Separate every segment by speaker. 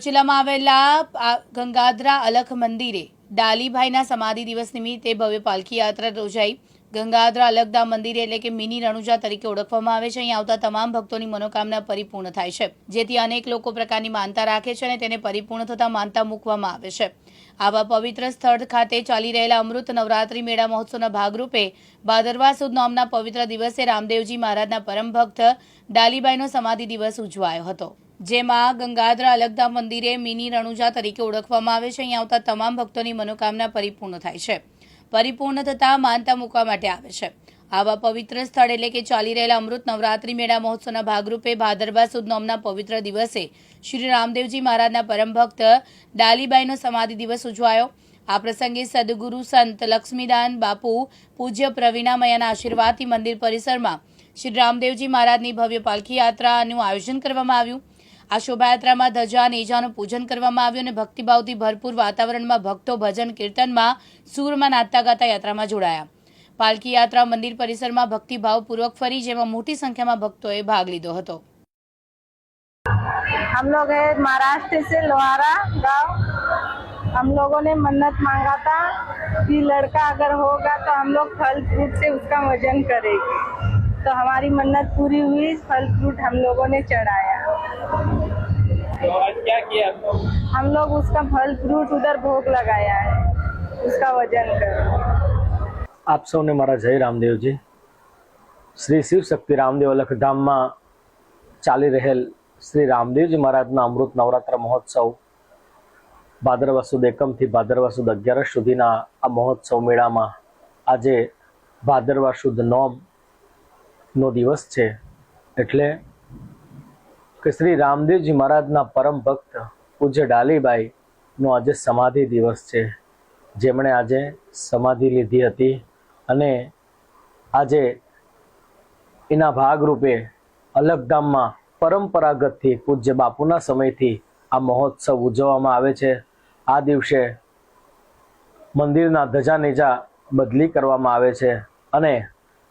Speaker 1: જિલ્લામાં આવેલા ગંગાધરા અલખ મંદિરે ડાલીભાઈના સમાધિ દિવસ નિમિત્તે ભવ્ય પાલખી યાત્રા યોજાઈ। ગંગાધરા અલખધામ મંદિર એટલે કે મિની રણુજા તરીકે ઓળખવામાં આવે છે। અહીં આવતા તમામ ભક્તોની મનોકામના પરિપૂર્ણ થાય છે, જેથી અનેક લોકો પ્રકારની માનતા રાખે છે અને તેને પરિપૂર્ણ થતા માનતા મૂકવામાં આવે છે। આવા પવિત્ર સ્થળ ખાતે ચાલી રહેલા અમૃત નવરાત્રી મેળા મહોત્સવના ભાગરૂપે ભાદરવા સુદ નોમના પવિત્ર દિવસે રામદેવજી મહારાજના પરમ ભક્ત ડાલીબાઈનો સમાધિ દિવસ ઉજવાયો હતો, જેમાં ગંગાધરા અલખધામ મંદિરે મિની રણુજા તરીકે ઓળખવામાં આવે છે। અહીં આવતા તમામ ભક્તોની મનોકામના પરિપૂર્ણ થાય છે, પરિપૂર્ણ થતા માનતા મૂકવા માટે આવે છે। આવા પવિત્ર સ્થળ એટલે કે ચાલી રહેલા અમૃત નવરાત્રી મેળા મહોત્સવના ભાગરૂપે ભાદરવા સુદ નોમના પવિત્ર દિવસે શ્રી રામદેવજી મહારાજના પરમ ભક્ત ડાલીબાઈનો સમાધિ દિવસ ઉજવાયો। આ પ્રસંગે સદગુરુ સંત લક્ષ્મીદાન બાપુ પૂજ્ય પ્રવીણામયાના આશીર્વાદથી મંદિર પરિસરમાં શ્રી રામદેવજી મહારાજની ભવ્ય પાલખી યાત્રાનું આયોજન કરવામાં આવ્યું। આ શોભાયાત્રામાં ધજા નેજાનું પૂજન કરવામાં આવ્યું અને ભક્તિભાવથી ભરપૂર વાતાવરણમાં ભક્તો ભજન કીર્તનમાં સૂરમાં નાચતા ગાતા યાત્રામાં જોડાયા। પાલખી યાત્રા મંદિર પરિસરમાં ભક્તિભાવપૂર્વક ફરી, જેમાં મોટી સંખ્યામાં ભક્તોએ ભાગ લીધો હતો।
Speaker 2: हम लोग है महाराष्ट्र से लोहारा गांव। हम लोगों ने मन्नत मांगा था कि लड़का अगर होगा तो हम लोग फल फ्रूट से उसका वजन करेंगे, तो हमारी मन्नत पूरी हुई। फल फ्रूट हम लोगों ने चढ़ाया।
Speaker 3: तो आज क्या किया
Speaker 2: हम लोग उसका फल फ्रूट उधर भोग लगाया है, उसका वजन कर।
Speaker 4: આપ સૌને મારા જય રામદેવજી। શ્રી શિવ શક્તિ રામદેવ અલખધામમાં ચાલી રહેલ શ્રી રામદેવજી મહારાજના અમૃત નવરાત્ર મહોત્સવ ભાદરવા સુદ એકમથી ભાદરવા સુદ 11 સુધીના આ મહોત્સવ મેળામાં આજે ભાદરવા સુદ 9નો દિવસ છે, એટલે કે શ્રી રામદેવજી મહારાજના પરમ ભક્ત પૂજ્ય ડાલીબાઈનો આજે સમાધિ દિવસ છે, જેમણે આજે સમાધિ લીધી હતી અને આજે એના ભાગરૂપે અલખધામમાં પરંપરાગતથી પૂજ્ય બાપુના સમયથી આ મહોત્સવ ઉજવવામાં આવે છે। આ દિવસે મંદિરના ધજા નેજા બદલી કરવામાં આવે છે અને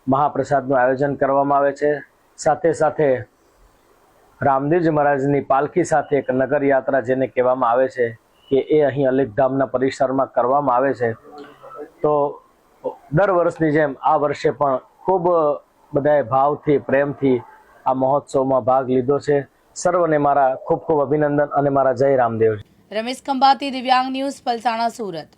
Speaker 4: મહાપ્રસાદનું આયોજન કરવામાં આવે છે। સાથે સાથે રામદેવજી મહારાજની પાલખી સાથે એક નગર યાત્રા જેને કહેવામાં આવે છે કે એ અહીં અલખધામના પરિસરમાં કરવામાં આવે છે। તો દર વર્ષની જેમ આ વર્ષે પણ ખૂબ બધાએ ભાવથી પ્રેમથી આ મહોત્સવમાં ભાગ લીધો છે। સર્વને મારા ખૂબ ખૂબ અભિનંદન અને મારા જય રામદેવ।
Speaker 1: રમેશ ખંભાતી, દિવ્યાંગ ન્યૂઝ, પલસાણા, સુરત।